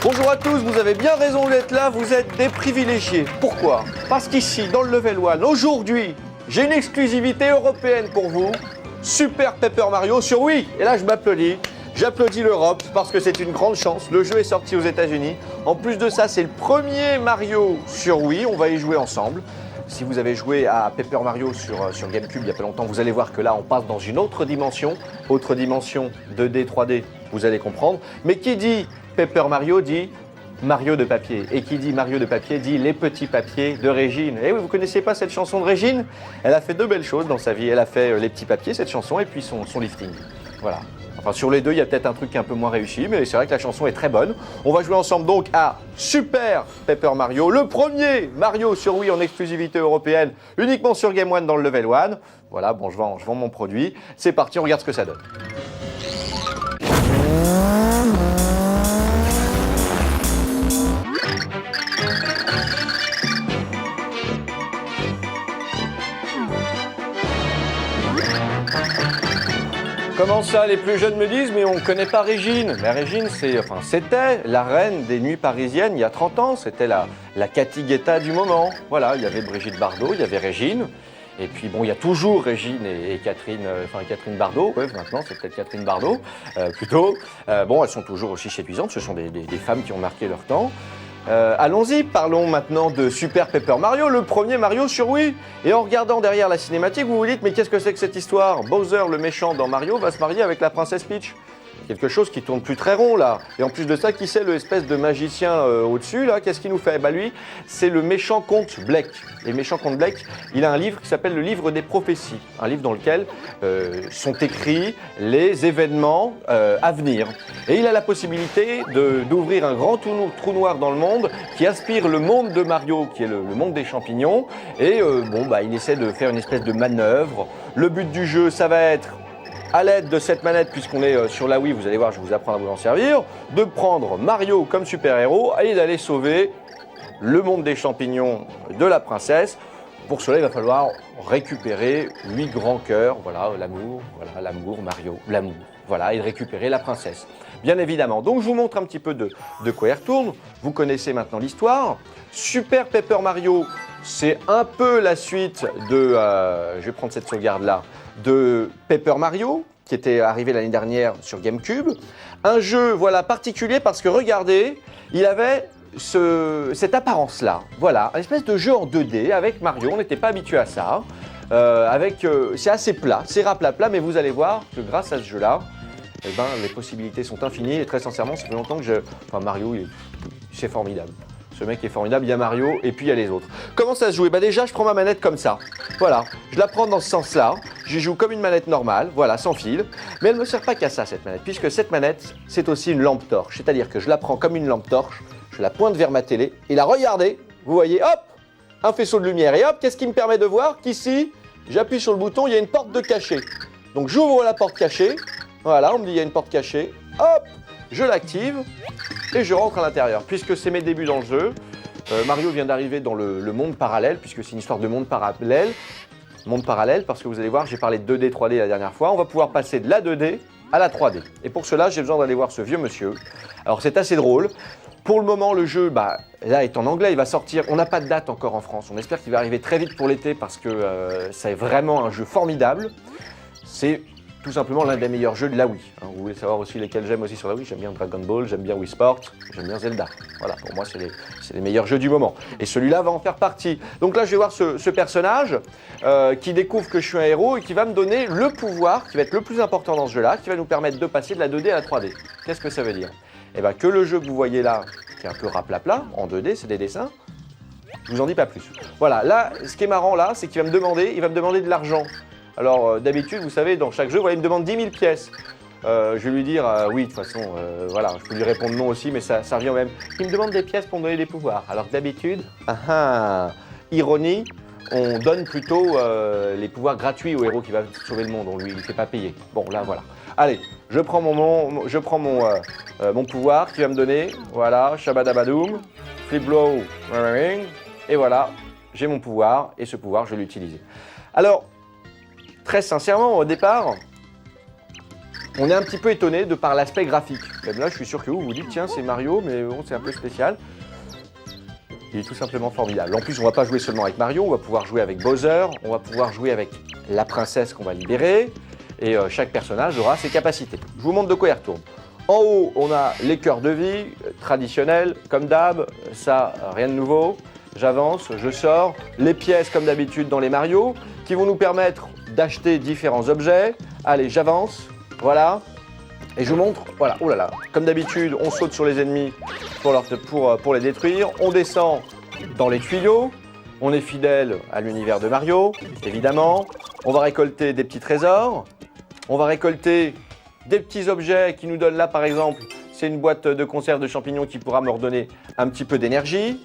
Bonjour à tous, vous avez bien raison d'être là, vous êtes des privilégiés. Pourquoi? Parce qu'ici, dans le Level 1, aujourd'hui, j'ai une exclusivité européenne pour vous. Super Paper Mario sur Wii. Et là, je m'applaudis. J'applaudis l'Europe parce que c'est une grande chance. Le jeu est sorti aux États-Unis. En plus de ça, c'est le premier Mario sur Wii. On va y jouer ensemble. Si vous avez joué à Paper Mario sur GameCube il n'y a pas longtemps, vous allez voir que là, on passe dans une autre dimension 2D, 3D, vous allez comprendre. Mais qui dit Paper Mario dit Mario de papier. Et qui dit Mario de papier dit les petits papiers de Régine. Et oui, vous ne connaissez pas cette chanson de Régine? Elle a fait deux belles choses dans sa vie. Elle a fait les petits papiers, cette chanson, et puis son lifting. Voilà. Enfin, sur les deux, il y a peut-être un truc un peu moins réussi, mais c'est vrai que la chanson est très bonne. On va jouer ensemble donc à Super Paper Mario, le premier Mario sur Wii en exclusivité européenne, uniquement sur Game One dans le Level 1. Voilà, bon, je vends mon produit. C'est parti, on regarde ce que ça donne. Comment ça, les plus jeunes me disent, mais on ne connaît pas Régine. Mais Régine, c'était la reine des nuits parisiennes il y a 30 ans. C'était la Cathy Guetta du moment. Voilà, il y avait Brigitte Bardot, il y avait Régine. Et puis bon, il y a toujours Régine et Catherine, Catherine Bardot. Ouais, maintenant, c'est peut-être Catherine Bardot, plutôt. Bon, elles sont toujours aussi séduisantes. Ce sont des femmes qui ont marqué leur temps. Allons-y, parlons maintenant de Super Paper Mario, le premier Mario sur Wii. Et en regardant derrière la cinématique, vous vous dites, mais qu'est-ce que c'est que cette histoire? Bowser, le méchant dans Mario, va se marier avec la princesse Peach. Quelque chose qui tourne plus très rond là. Et en plus de ça, qui c'est l'espèce de magicien au-dessus là? Qu'est-ce qu'il nous fait? Bah lui, c'est le méchant comte Black. Et le méchant comte Black, il a un livre qui s'appelle le livre des prophéties. Un livre dans lequel sont écrits les événements à venir. Et il a la possibilité d'ouvrir un grand trou noir dans le monde qui inspire le monde de Mario, qui est le monde des champignons. Et il essaie de faire une espèce de manœuvre. Le but du jeu, ça va être, à l'aide de cette manette, puisqu'on est sur la Wii, vous allez voir, je vais vous apprendre à vous en servir, de prendre Mario comme super-héros et d'aller sauver le monde des champignons de la princesse. Pour cela, il va falloir récupérer 8 grands cœurs, voilà, l'amour, Mario, l'amour, voilà, et récupérer la princesse, bien évidemment. Donc, je vous montre un petit peu de quoi il retourne. Vous connaissez maintenant l'histoire. Super Paper Mario, c'est un peu la suite de, je vais prendre cette sauvegarde-là, de Paper Mario, qui était arrivé l'année dernière sur GameCube. Un jeu, voilà, particulier parce que, regardez, il avait cette apparence-là. Voilà, une espèce de jeu en 2D avec Mario, on n'était pas habitué à ça. C'est assez plat, c'est raplat, mais vous allez voir que grâce à ce jeu-là, les possibilités sont infinies. Et très sincèrement, ça fait longtemps que Mario, c'est formidable. Ce mec est formidable, il y a Mario et puis il y a les autres. Comment ça se joue? Déjà, je prends ma manette comme ça. Voilà, je la prends dans ce sens-là. J'y joue comme une manette normale, voilà, sans fil. Mais elle ne me sert pas qu'à ça, cette manette, puisque cette manette, c'est aussi une lampe torche. C'est-à-dire que je la prends comme une lampe torche, je la pointe vers ma télé, et là, regardez, vous voyez, hop, un faisceau de lumière. Et hop, qu'est-ce qui me permet de voir? Qu'ici, j'appuie sur le bouton, il y a une porte de cachet. Donc j'ouvre la porte cachée, voilà, on me dit il y a une porte cachée, hop, je l'active et je rentre à l'intérieur. Puisque c'est mes débuts dans le jeu, Mario vient d'arriver dans le monde parallèle, puisque c'est une histoire de monde parallèle, parce que vous allez voir, j'ai parlé de 2D, 3D la dernière fois, on va pouvoir passer de la 2D à la 3D. Et pour cela, j'ai besoin d'aller voir ce vieux monsieur. Alors c'est assez drôle. Pour le moment, le jeu, là, est en anglais, il va sortir, on n'a pas de date encore en France, on espère qu'il va arriver très vite pour l'été parce que c'est vraiment un jeu formidable. C'est tout simplement l'un des meilleurs jeux de la Wii. Vous voulez savoir aussi lesquels j'aime aussi sur la Wii? J'aime bien Dragon Ball, j'aime bien Wii Sport, j'aime bien Zelda. Voilà, pour moi, c'est les meilleurs jeux du moment. Et celui-là va en faire partie. Donc là, je vais voir ce personnage qui découvre que je suis un héros et qui va me donner le pouvoir qui va être le plus important dans ce jeu-là, qui va nous permettre de passer de la 2D à la 3D. Qu'est-ce que ça veut dire? Eh bien, que le jeu que vous voyez là, qui est un peu raplapla, en 2D, c'est des dessins, je vous en dis pas plus. Voilà, là, ce qui est marrant là, c'est qu'il va me demander de l'argent. Alors d'habitude, vous savez, dans chaque jeu, voilà, il me demande 10 000 pièces. Je vais lui dire oui, de toute façon, voilà, je peux lui répondre non aussi, mais ça revient au même. Il me demande des pièces pour me donner des pouvoirs. Alors d'habitude, ironie, on donne plutôt les pouvoirs gratuits au héros qui va sauver le monde. On lui fait pas payer. Bon, là, voilà. Allez, je prends mon pouvoir qui va me donner, voilà, Shabadabadoum, Flip Blow, et voilà, j'ai mon pouvoir, et ce pouvoir, je vais l'utiliser. Alors, très sincèrement, au départ, on est un petit peu étonné de par l'aspect graphique. Même là, je suis sûr que vous dites, tiens, c'est Mario, mais bon, c'est un peu spécial. Il est tout simplement formidable. En plus, on ne va pas jouer seulement avec Mario, on va pouvoir jouer avec Bowser, on va pouvoir jouer avec la princesse qu'on va libérer, et chaque personnage aura ses capacités. Je vous montre de quoi il retourne. En haut, on a les cœurs de vie, traditionnels, comme d'hab, ça, rien de nouveau. J'avance, je sors, les pièces comme d'habitude dans les Mario, qui vont nous permettre d'acheter différents objets. Allez, j'avance, voilà. Et je vous montre, voilà, oh là là, comme d'habitude, on saute sur les ennemis pour les détruire. On descend dans les tuyaux, on est fidèle à l'univers de Mario, évidemment. On va récolter des petits trésors, on va récolter des petits objets qui nous donnent là, par exemple, c'est une boîte de conserve de champignons qui pourra me redonner un petit peu d'énergie.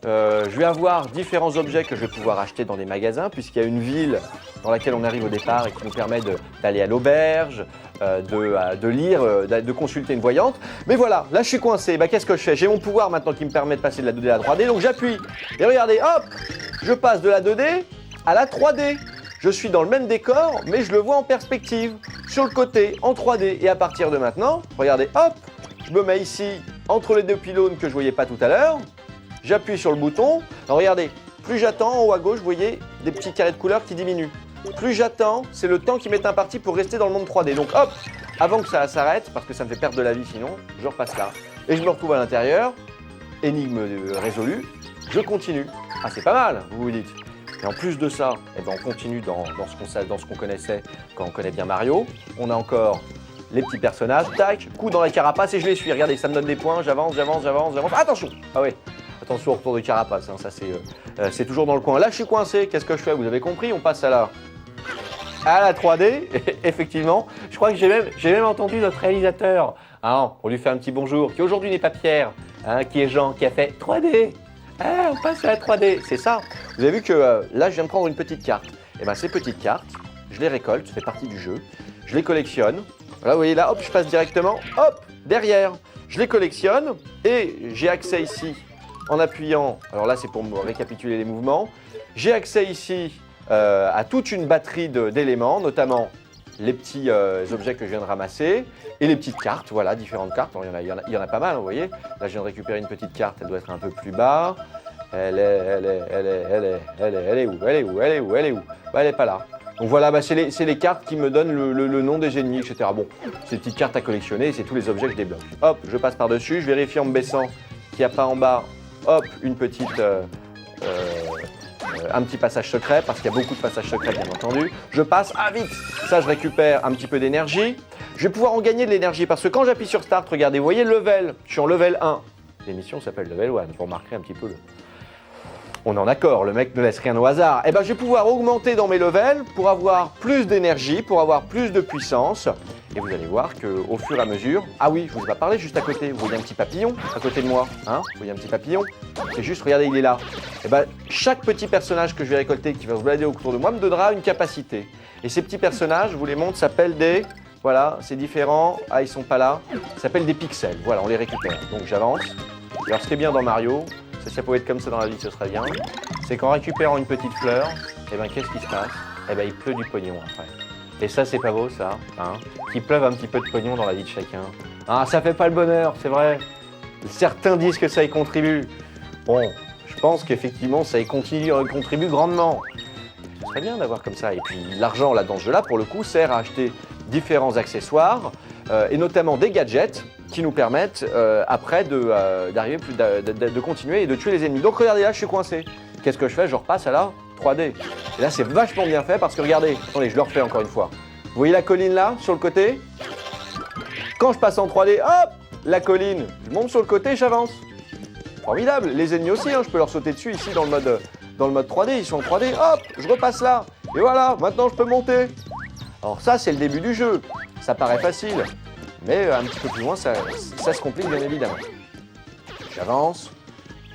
Je vais avoir différents objets que je vais pouvoir acheter dans des magasins, puisqu'il y a une ville dans laquelle on arrive au départ et qui nous permet d'aller à l'auberge, de lire, de consulter une voyante. Mais voilà, là je suis coincé. Bah, qu'est-ce que je fais? J'ai mon pouvoir maintenant qui me permet de passer de la 2D à la 3D, donc j'appuie. Et regardez, hop, je passe de la 2D à la 3D. Je suis dans le même décor, mais je le vois en perspective, sur le côté, en 3D. Et à partir de maintenant, regardez, hop, je me mets ici, entre les deux pylônes que je ne voyais pas tout à l'heure. J'appuie sur le bouton. Alors regardez, plus j'attends, en haut à gauche, vous voyez des petits carrés de couleurs qui diminuent. Plus j'attends, c'est le temps qui m'est imparti pour rester dans le monde 3D. Donc hop, avant que ça s'arrête, parce que ça me fait perdre de la vie sinon, je repasse là. Et je me retrouve à l'intérieur, énigme résolue, je continue. Ah, c'est pas mal, vous vous dites. Et en plus de ça, eh ben, on continue dans ce qu'on connaissait quand on connaît bien Mario. On a encore les petits personnages, tac, coup dans la carapace et je les suis. Regardez, ça me donne des points, j'avance. Attention! Ah oui, attention au retour de carapace, hein, ça c'est toujours dans le coin. Là, je suis coincé, qu'est-ce que je fais? Vous avez compris, on passe à la 3D, effectivement. Je crois que j'ai même entendu notre réalisateur. Hein, on lui fait un petit bonjour, qui aujourd'hui n'est pas Pierre, hein, qui est Jean, qui a fait 3D. Ah, on passe à la 3D, c'est ça. Vous avez vu que là, je viens de prendre une petite carte. Et bien, ces petites cartes, je les récolte, ça fait partie du jeu. Je les collectionne. Voilà, vous voyez là, hop, je passe directement, hop, derrière. Je les collectionne et j'ai accès ici, en appuyant, alors là, c'est pour me récapituler les mouvements. J'ai accès ici à toute une batterie d'éléments, notamment les petits objets que je viens de ramasser et les petites cartes, voilà, différentes cartes. Alors, il y en a pas mal, vous voyez. Là, je viens de récupérer une petite carte, elle doit être un peu plus bas. Elle est où? Bah, elle n'est pas là. Donc voilà, bah, c'est les cartes qui me donnent le nom des ennemis, etc. Bon, c'est des petites cartes à collectionner, c'est tous les objets que je débloque. Hop, je passe par-dessus, je vérifie en me baissant qu'il n'y a pas en bas, hop, une petite... un petit passage secret, parce qu'il y a beaucoup de passages secrets, bien entendu. Je passe, ah vite, ça je récupère un petit peu d'énergie. Je vais pouvoir en gagner de l'énergie, parce que quand j'appuie sur Start, regardez, vous voyez le level, je suis en level 1. L'émission s'appelle Level 1, vous remarquerez un petit peu On est en accord, le mec ne laisse rien au hasard. Et ben, je vais pouvoir augmenter dans mes levels pour avoir plus d'énergie, pour avoir plus de puissance. Et vous allez voir qu'au fur et à mesure... Ah oui, je vous ai pas parlé juste à côté. Vous voyez un petit papillon à côté de moi, hein? Vous voyez un petit papillon? C'est juste, regardez, il est là. Et ben, chaque petit personnage que je vais récolter, qui va se balader autour de moi, me donnera une capacité. Et ces petits personnages, je vous les montre, s'appellent des... Voilà, c'est différent. Ah, ils sont pas là. Ça s'appelle des pixels. Voilà, on les récupère. Donc j'avance. Alors, ce qui est bien dans Mario... Ça pouvait être comme ça dans la vie, ce serait bien. C'est qu'en récupérant une petite fleur, et ben qu'est-ce qui se passe? Et ben il pleut du pognon après. Et ça, c'est pas beau, ça, hein? Qu'il pleuve un petit peu de pognon dans la vie de chacun. Ah, ça fait pas le bonheur, c'est vrai. Certains disent que ça y contribue. Bon, je pense qu'effectivement, ça y contribue grandement. Ce serait bien d'avoir comme ça. Et puis l'argent, là, dans ce jeu-là, pour le coup, sert à acheter différents accessoires, et notamment des gadgets qui nous permettent après de continuer et de tuer les ennemis. Donc regardez, là je suis coincé. Qu'est-ce que je fais? Je repasse à la 3D. Et là c'est vachement bien fait parce que regardez, attendez, je le refais encore une fois. Vous voyez la colline là, sur le côté? Quand je passe en 3D, hop, la colline, je monte sur le côté, j'avance. Formidable, les ennemis aussi, hein, je peux leur sauter dessus ici dans le mode 3D, ils sont en 3D, hop, je repasse là. Et voilà, maintenant je peux monter. Alors ça c'est le début du jeu, ça paraît facile. Mais un petit peu plus loin, ça se complique bien évidemment. J'avance,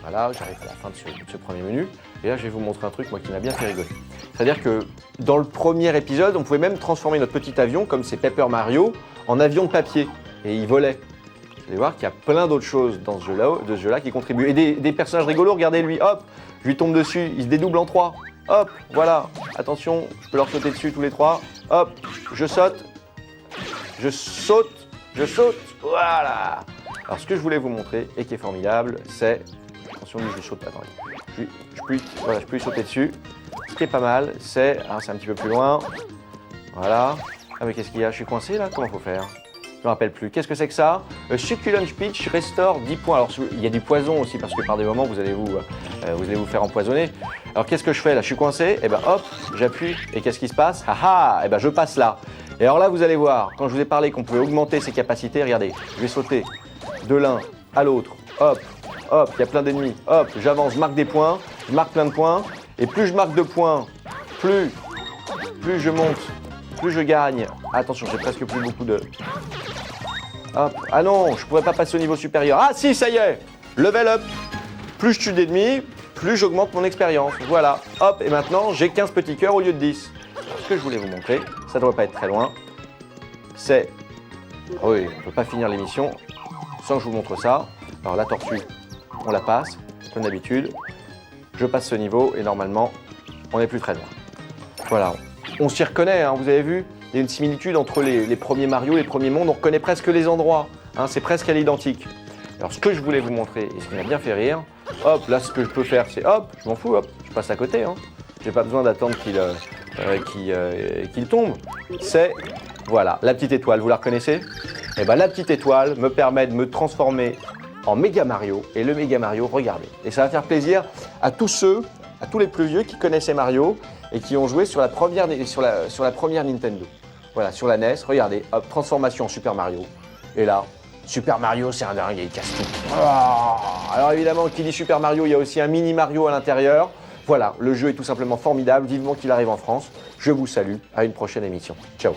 voilà, j'arrive à la fin de ce premier menu. Et là, je vais vous montrer un truc, moi, qui m'a bien fait rigoler. C'est-à-dire que dans le premier épisode, on pouvait même transformer notre petit avion, comme c'est Paper Mario, en avion de papier. Et il volait. Vous allez voir qu'il y a plein d'autres choses dans ce jeu-là qui contribuent. Et des personnages rigolos, regardez lui, hop, je lui tombe dessus, il se dédouble en 3. Hop, voilà, attention, je peux leur sauter dessus tous les 3. Hop, je saute, voilà. Alors ce que je voulais vous montrer, et qui est formidable, c'est... Attention, lui, je saute, attendez. Je peux lui sauter dessus. Ce qui est pas mal, c'est... Alors c'est un petit peu plus loin. Voilà. Ah mais qu'est-ce qu'il y a? Je suis coincé là? Comment faut faire? Je me rappelle plus. Qu'est-ce que c'est que ça? Succulent Peach restaure 10 points. Alors il y a du poison aussi parce que par des moments vous allez vous faire empoisonner. Alors qu'est-ce que je fais là? Je suis coincé. Et ben hop, j'appuie. Et qu'est-ce qui se passe? Ah ah! Et ben je passe là. Et alors là vous allez voir, quand je vous ai parlé qu'on pouvait augmenter ses capacités, regardez, je vais sauter de l'un à l'autre. Hop, hop, il y a plein d'ennemis. Hop, j'avance, je marque des points, je marque plein de points. Et plus je marque de points, plus je monte, plus je gagne. Attention, j'ai presque plus beaucoup de... Hop. Ah non, je pourrais pas passer au niveau supérieur. Ah si, ça y est, level up. Plus je tue d'ennemis, plus j'augmente mon expérience. Voilà, hop, et maintenant j'ai 15 petits cœurs au lieu de 10. Alors, ce que je voulais vous montrer, ça ne doit pas être très loin, c'est... Oui, on ne peut pas finir l'émission sans que je vous montre ça. Alors la tortue, on la passe, comme d'habitude. Je passe ce niveau et normalement, on n'est plus très loin. Voilà, on s'y reconnaît, hein, vous avez vu? Il y a une similitude entre les premiers Mario, les premiers mondes, on reconnaît presque les endroits, hein, c'est presque à l'identique. Alors ce que je voulais vous montrer, et ce qui m'a bien fait rire, hop, là ce que je peux faire c'est hop, je m'en fous, hop, je passe à côté, hein. J'ai pas besoin d'attendre qu'il tombe. C'est, voilà, la petite étoile, vous la reconnaissez? Et bien la petite étoile me permet de me transformer en Mega Mario, et le Mega Mario, regardez. Et ça va faire plaisir à tous les plus vieux qui connaissaient Mario, et qui ont joué sur la première Nintendo. Voilà, sur la NES, regardez, hop, transformation en Super Mario. Et là, Super Mario, c'est un dingue, il casse tout. Alors évidemment, qui dit Super Mario, il y a aussi un mini Mario à l'intérieur. Voilà, le jeu est tout simplement formidable, vivement qu'il arrive en France. Je vous salue, à une prochaine émission. Ciao.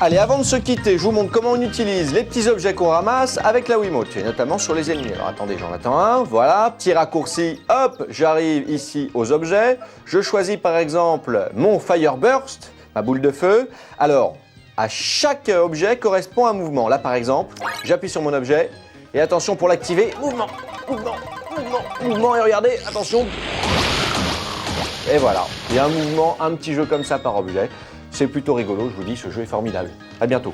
Allez, avant de se quitter, je vous montre comment on utilise les petits objets qu'on ramasse avec la Wiimote, et notamment sur les ennemis. Alors attendez, j'en attends un, voilà, petit raccourci, hop, j'arrive ici aux objets. Je choisis par exemple mon Fireburst, ma boule de feu. Alors, à chaque objet correspond un mouvement. Là par exemple, j'appuie sur mon objet, et attention pour l'activer, mouvement, mouvement, mouvement, mouvement, et regardez, attention. Et voilà, il y a un mouvement, un petit jeu comme ça par objet. C'est plutôt rigolo, je vous dis, ce jeu est formidable. À bientôt.